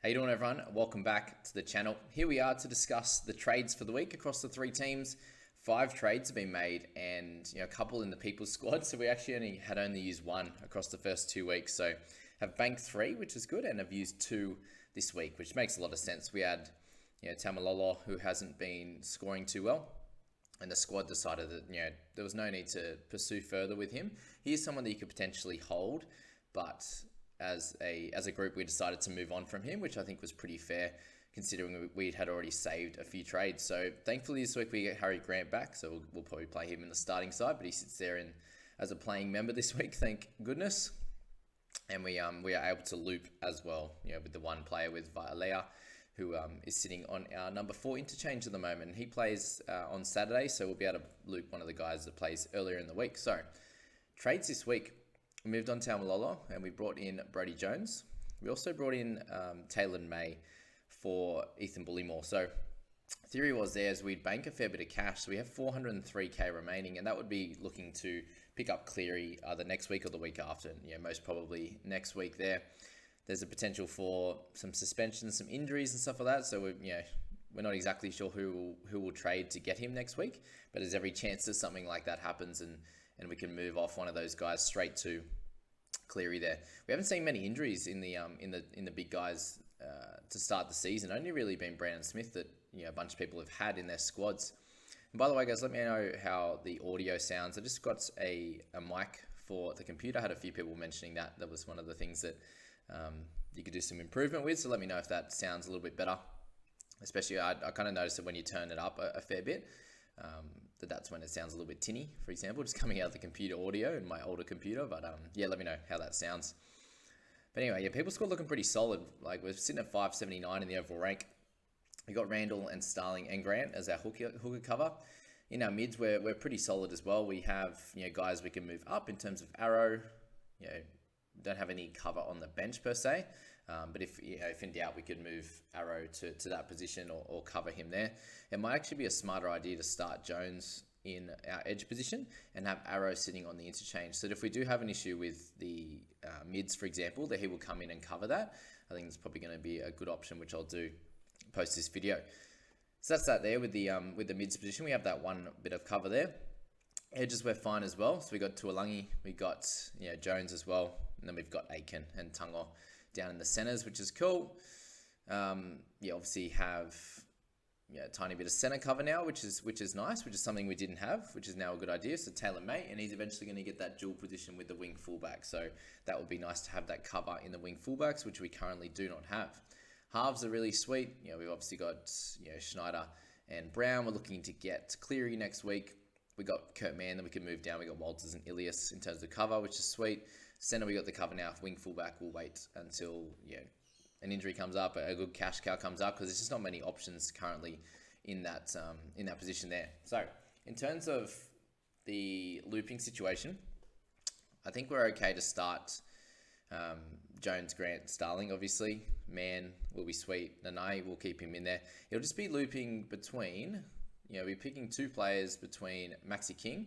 How you doing, everyone? Welcome back to the channel. Here we are to discuss the trades for the week across the three teams. 5 trades have been made, and a couple in the people's squad. So we actually only used one across the first 2 weeks. So have banked 3, which is good, and have used 2 this week, which makes a lot of sense. We had Tamalolo, who hasn't been scoring too well, and the squad decided that there was no need to pursue further with him. He is someone that you could potentially hold, but as a group, we decided to move on from him, which I think was pretty fair considering we had already saved a few trades. So thankfully this week we get Harry Grant back, so we'll probably play him in the starting side, but he sits there as a playing member this week, thank goodness. And we are able to loop as well, with the one player with Vialea, who is sitting on our number 4 interchange at the moment. He plays on Saturday, so we'll be able to loop one of the guys that plays earlier in the week. So trades this week. We moved on Tamalolo and we brought in Brodie Jones. We also brought in Taylor May for Ethan Bullymore. So theory was there is we'd bank a fair bit of cash. So we have 403k remaining, and that would be looking to pick up Cleary either next week or the week after. Most probably next week there. There's a potential for some suspensions, some injuries and stuff like that. So we're not exactly sure who will trade to get him next week, but there's every chance that something like that happens and we can move off one of those guys straight to Cleary there. We haven't seen many injuries in the big guys to start the season. Only really been Brandon Smith that a bunch of people have had in their squads. And by the way, guys, let me know how the audio sounds. I just got a mic for the computer. I had a few people mentioning that. That was one of the things that you could do some improvement with. So let me know if that sounds a little bit better. Especially, I kind of noticed that when you turn it up a fair bit, that's when it sounds a little bit tinny, for example, just coming out of the computer audio in my older computer. But let me know how that sounds. But anyway, people score looking pretty solid. Like, we're sitting at 579 in the overall rank. We got Randall and Starling and Grant as our hooker cover. In our mids, we're pretty solid as well. We have guys we can move up in terms of Arrow. Don't have any cover on the bench per se. But if in doubt, we could move Arrow to that position or cover him there. It might actually be a smarter idea to start Jones in our edge position and have Arrow sitting on the interchange. So that if we do have an issue with the mids, for example, that he will come in and cover that. I think it's probably going to be a good option, which I'll do post this video. So that's that there with the mids position. We have that one bit of cover there. Edges we're fine as well. So we got Tuolangi, we got Jones as well, and then we've got Aiken and Tungo down in the centers, which is cool. Obviously have a tiny bit of center cover now, which is nice, which is something we didn't have, which is now a good idea. So Taylor May, and he's eventually going to get that dual position with the wing fullback. So that would be nice to have that cover in the wing fullbacks, which we currently do not have. Halves are really sweet. We've obviously got Schneider and Brown. We're looking to get Cleary next week. We got Kurt Mann, then we can move down. We got Walters and Ilias in terms of cover, which is sweet. Center, we got the cover now. Wing fullback, we'll wait until an injury comes up, a good cash cow comes up, because there's just not many options currently in that position there. So in terms of the looping situation, I think we're okay to start Jones, Grant, Starling. Obviously, Mann will be sweet. Nanai, we'll keep him in there. It'll just be looping between. We're picking 2 players between Maxi King,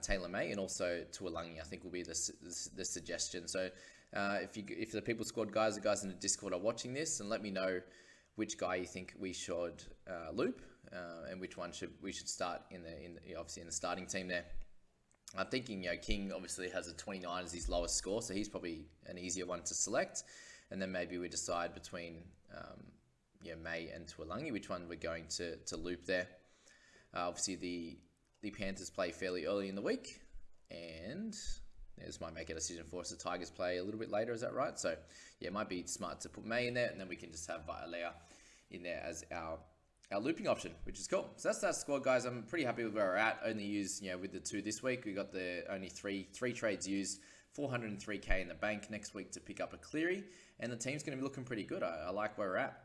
Taylor May, and also Tuolangi, I think will be the suggestion. So if the People Squad guys, the guys in the Discord are watching this, and let me know which guy you think we should loop and which one we should start obviously in the starting team there. I'm thinking King obviously has a 29 as his lowest score, so he's probably an easier one to select. And then maybe we decide between May and Tuolangi which one we're going to loop there. Obviously the Panthers play fairly early in the week, and this might make a decision for us. The Tigers play a little bit later, is that right? So it might be smart to put May in there, and then we can just have Vialea in there as our looping option, which is cool. So that's that squad, guys. I'm pretty happy with where we're at. Only used with the 2 this week. We got the only three trades used. 403k in the bank next week to pick up a Cleary, and the team's going to be looking pretty good. I like where we're at,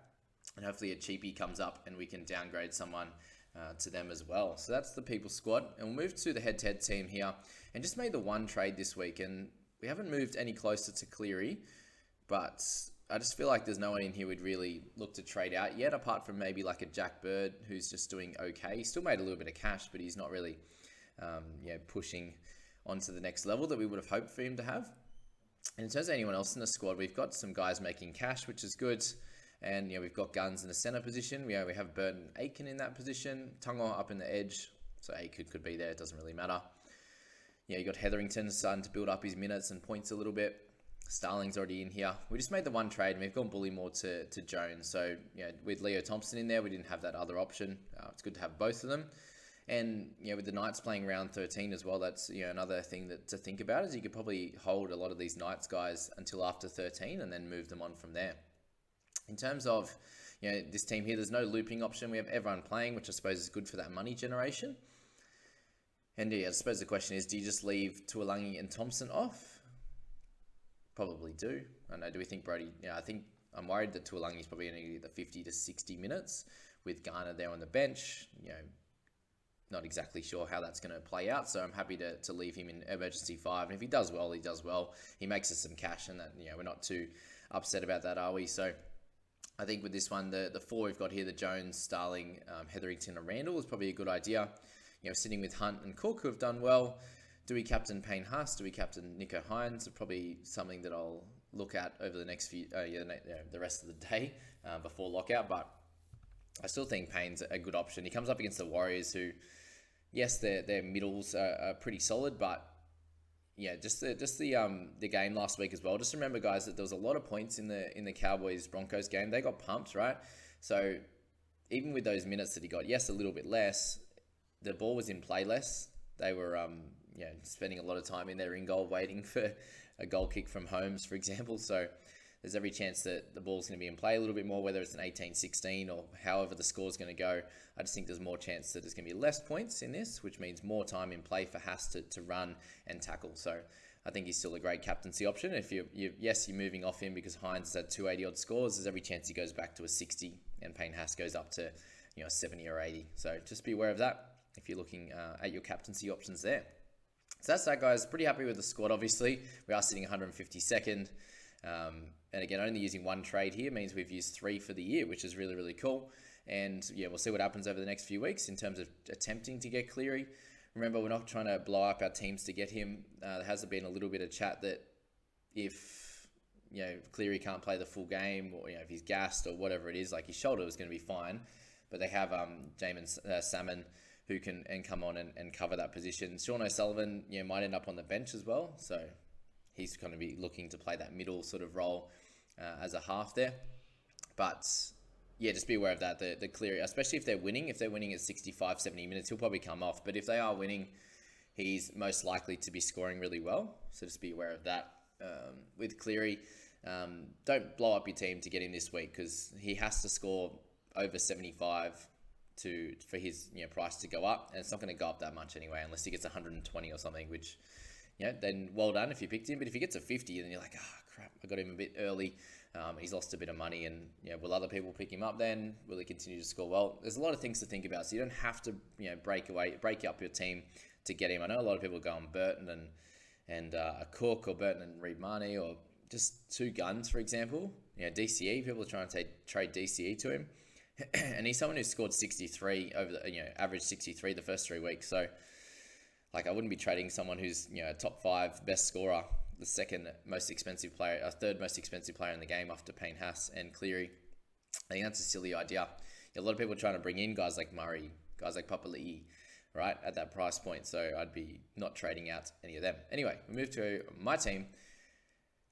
and hopefully a cheapie comes up and we can downgrade someone to them as well. So that's the People Squad, and we'll move to the head-to-head team here, and just made the 1 trade this week, and we haven't moved any closer to Cleary, but I just feel like there's no one in here we'd really look to trade out yet, apart from maybe like a Jack Bird who's just doing okay. He still made a little bit of cash, but he's not really pushing onto the next level that we would have hoped for him to have. And in terms of anyone else in the squad, we've got some guys making cash, which is good. And, we've got Guns in the center position. We have Burton Aiken in that position. Tungo up in the edge. So Aiken could be there. It doesn't really matter. You got Hetherington starting to build up his minutes and points a little bit. Starling's already in here. We just made the one trade and we've gone Bullymore to Jones. So, with Leo Thompson in there, we didn't have that other option. It's good to have both of them. And, with the Knights playing round 13 as well, that's, another thing to think about is you could probably hold a lot of these Knights guys until after 13 and then move them on from there. In terms of, this team here, there's no looping option. We have everyone playing, which I suppose is good for that money generation. And I suppose the question is, do you just leave Tuolangi and Thompson off? Probably do. I know, do we think Brody... I think I'm worried that Tuolangi is probably going to get the 50 to 60 minutes with Garner there on the bench. Not exactly sure how that's going to play out, so I'm happy to leave him in emergency 5. And if he does well, he does well. He makes us some cash, and that we're not too upset about that, are we? So I think with this one, the 4 we've got here, the Jones, Starling, Hetherington, and Randall is probably a good idea. Sitting with Hunt and Cook, who have done well. Do we captain Payne Haas? Do we captain Nico Hines? Probably something that I'll look at over the next few, the rest of the day before lockout. But I still think Payne's a good option. He comes up against the Warriors, who, yes, their middles are pretty solid, but just the game last week as well. Just remember, guys, that there was a lot of points in the Cowboys Broncos game. They got pumped, right? So even with those minutes that he got, yes, a little bit less. The ball was in play less. They were, spending a lot of time in their in-goal waiting for a goal kick from Holmes, for example. So there's every chance that the ball's going to be in play a little bit more, whether it's an 18-16 or however the score's going to go. I just think there's more chance that there's going to be less points in this, which means more time in play for Haas to run and tackle. So I think he's still a great captaincy option. If you're moving off him because Hines has had 280-odd scores, there's every chance he goes back to a 60 and Payne Haas goes up to 70 or 80. So just be aware of that if you're looking at your captaincy options there. So that's that, guys. Pretty happy with the squad, obviously. We are sitting 152nd. And again, only using one trade here means we've used 3 for the year, which is really, really cool. And we'll see what happens over the next few weeks in terms of attempting to get Cleary. Remember, we're not trying to blow up our teams to get him. There has been a little bit of chat that if Cleary can't play the full game, or if he's gassed or whatever it is, like his shoulder was going to be fine. But they have Jamin Salmon, who can come on and cover that position. Sean O'Sullivan, might end up on the bench as well. So he's going to be looking to play that middle sort of role as a half there. But just be aware of that. The Cleary, especially if they're winning at 65, 70 minutes, he'll probably come off. But if they are winning, he's most likely to be scoring really well. So just be aware of that. With Cleary, don't blow up your team to get him this week, because he has to score over 75 for his price to go up, and it's not going to go up that much anyway unless he gets 120 or something, which then well done if you picked him. But if he gets a 50, then you're like, crap, I got him a bit early. He's lost a bit of money, and will other people pick him up then? Will he continue to score well? There's a lot of things to think about, so you don't have to break up your team to get him. I know a lot of people go on Burton and a Cook, or Burton and Reid Marnie, or just 2 Guns, for example. DCE, people are trying to trade DCE to him. And he's someone who scored 63 over the, average 63 the first 3 weeks. So, I wouldn't be trading someone who's, a top 5 best scorer, the second most expensive player, third most expensive player in the game after Payne Haas and Cleary. I think that's a silly idea. A lot of people are trying to bring in guys like Murray, guys like Papali'i, right, at that price point. So I'd be not trading out any of them. Anyway, we move to my team.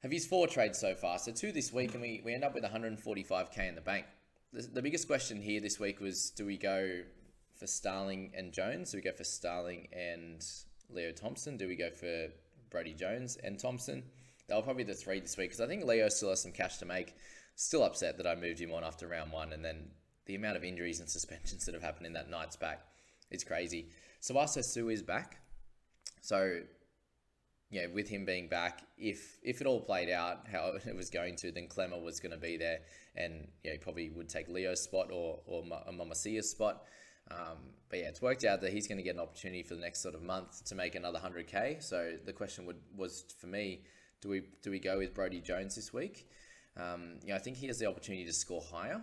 Have used 4 trades so far. So 2 this week, and we end up with 145k in the bank. The biggest question here this week was, do we go for Starling and Jones? Do we go for Starling and Leo Thompson? Do we go for Brody Jones and Thompson? They were probably the 3 this week, because I think Leo still has some cash to make. Still upset that I moved him on after round 1, and then the amount of injuries and suspensions that have happened in that Knights back is crazy. Sawasa Su is back. So, with him being back, if it all played out how it was going to, then Clemmer was going to be there, and he probably would take Leo's spot or Mamasia's spot. But it's worked out that he's going to get an opportunity for the next sort of month to make another 100k. So the question was for me, do we go with Brody Jones this week? I think he has the opportunity to score higher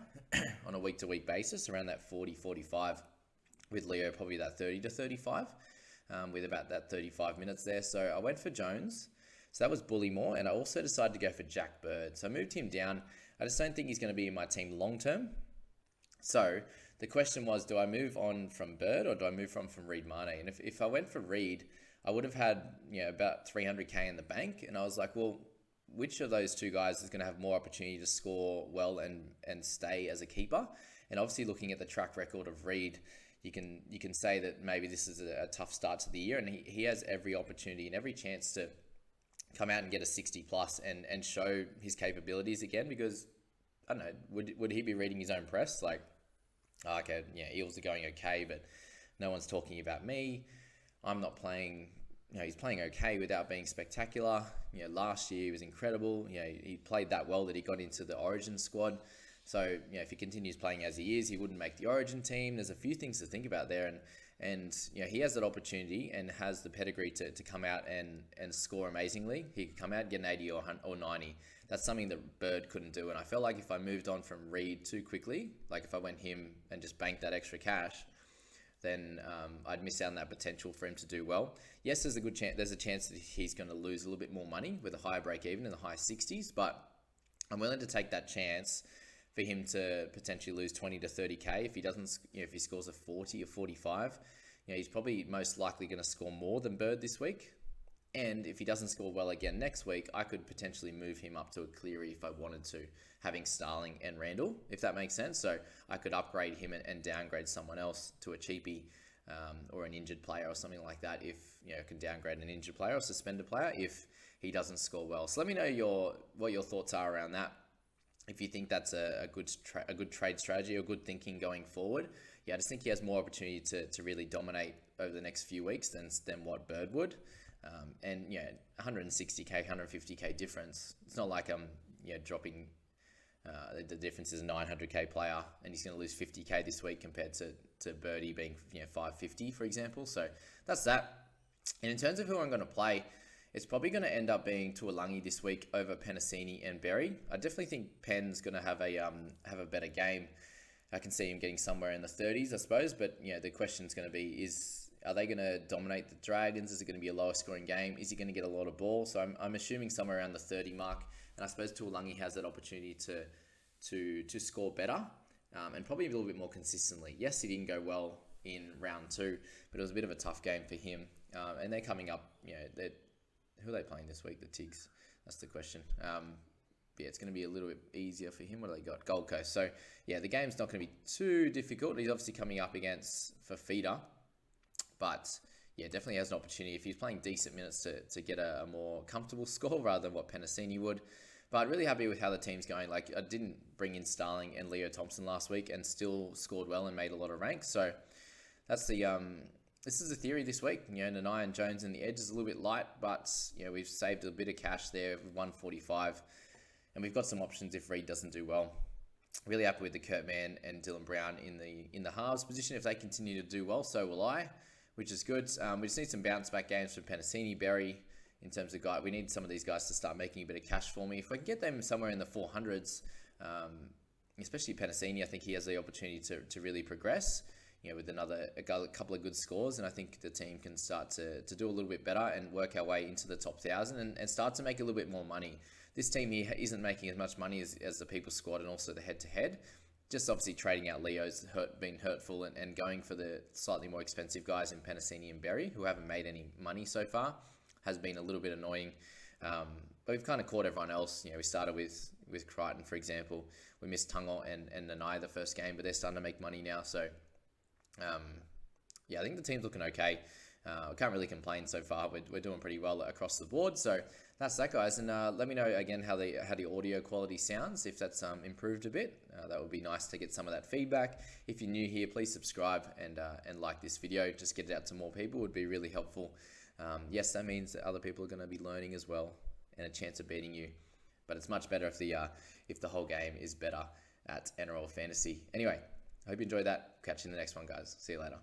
on a week-to-week basis, around that 40-45, with Leo probably that 30 to 35, with about that 35 minutes there. So I went for Jones. So that was Bullymore, and I also decided to go for Jack Bird. So I moved him down. I just don't think he's going to be in my team long term. So the question was, do I move on from Bird or do I move on from Reed Mane? And if I went for Reed, I would have had about 300k in the bank, and I was like, well, which of those two guys is going to have more opportunity to score well and stay as a keeper? And obviously, looking at the track record of Reed, you can say that maybe this is a tough start to the year, and he has every opportunity and every chance to come out and get a 60 plus and show his capabilities again, because I don't know, would he be reading his own press like, oh, okay, yeah, Eels are going okay, but no one's talking about me. I'm not playing, he's playing okay without being spectacular. Last year he was incredible. He played that well that he got into the Origin squad. So, if he continues playing as he is, he wouldn't make the Origin team. There's a few things to think about there. And he has that opportunity and has the pedigree to come out and score amazingly. He could come out and get an 80 or 90. That's something that Bird couldn't do. And I felt like if I moved on from Reed too quickly, like if I went him and just banked that extra cash, then I'd miss out on that potential for him to do well. Yes, there's a chance that he's going to lose a little bit more money with a higher break even in the high 60s, but I'm willing to take that chance for him to potentially lose 20 to 30k if he doesn't, if he scores a 40 or 45. He's probably most likely going to score more than Bird this week. And if he doesn't score well again next week, I could potentially move him up to a Cleary if I wanted to, having Starling and Randall, if that makes sense. So I could upgrade him and downgrade someone else to a cheapie or an injured player or something like that. If I can downgrade an injured player or suspended player if he doesn't score well. So let me know what your thoughts are around that. If you think that's a good trade strategy or good thinking going forward. I just think he has more opportunity to really dominate over the next few weeks than what Bird would. And 160k, 150k difference. It's not like I'm dropping. The difference is a 900k player, and he's going to lose 50k this week compared to Birdie being 550, for example. So that's that. And in terms of who I'm going to play, it's probably going to end up being Tuolangi this week over Penasini and Berry. I definitely think Penn's going to have a better game. I can see him getting somewhere in the 30s, I suppose. But the question is going to be: are they going to dominate the Dragons? Is it going to be a lower scoring game? Is he going to get a lot of ball? So I'm assuming somewhere around the 30 mark. And I suppose Tuolangi has that opportunity to score better and probably a little bit more consistently. Yes, he didn't go well in round 2, but it was a bit of a tough game for him. And they're coming up. Who are they playing this week? The Tigs. That's the question. It's going to be a little bit easier for him. What do they got? Gold Coast. So the game's not going to be too difficult. He's obviously coming up against Fafita. But definitely has an opportunity if he's playing decent minutes to get a more comfortable score rather than what Penasini would. But really happy with how the team's going. Like, I didn't bring in Starling and Leo Thompson last week and still scored well and made a lot of ranks. So that's this is the theory this week. Nanai and Jones in the edge is a little bit light, but we've saved a bit of cash there with 145, and we've got some options if Reed doesn't do well. Really happy with the Kurtman and Dylan Brown in the halves position. If they continue to do well, so will I, which is good. We just need some bounce back games from Penasini, Berry, in terms of guy. We need some of these guys to start making a bit of cash for me. If I can get them somewhere in the 400s, especially Penasini, I think he has the opportunity to really progress, with a couple of good scores. And I think the team can start to do a little bit better and work our way into the top 1,000 and start to make a little bit more money. This team here isn't making as much money as the People squad and also the head-to-head. Just obviously trading out Leo's been hurtful and going for the slightly more expensive guys in Penasini and Berry, who haven't made any money so far, has been a little bit annoying. But we've kind of caught everyone else. We started with Crichton, for example. We missed Tungo and Nanai the first game, but they're starting to make money now. So, I think the team's looking okay. I can't really complain so far. We're doing pretty well across the board. So that's that, guys. And let me know again how the audio quality sounds, if that's improved a bit. That would be nice to get some of that feedback. If you're new here, please subscribe and like this video. Just get it out to more people would be really helpful. Yes, that means that other people are going to be learning as well and a chance of beating you. But it's much better if the whole game is better at NRL Fantasy. Anyway, I hope you enjoyed that. Catch you in the next one, guys. See you later.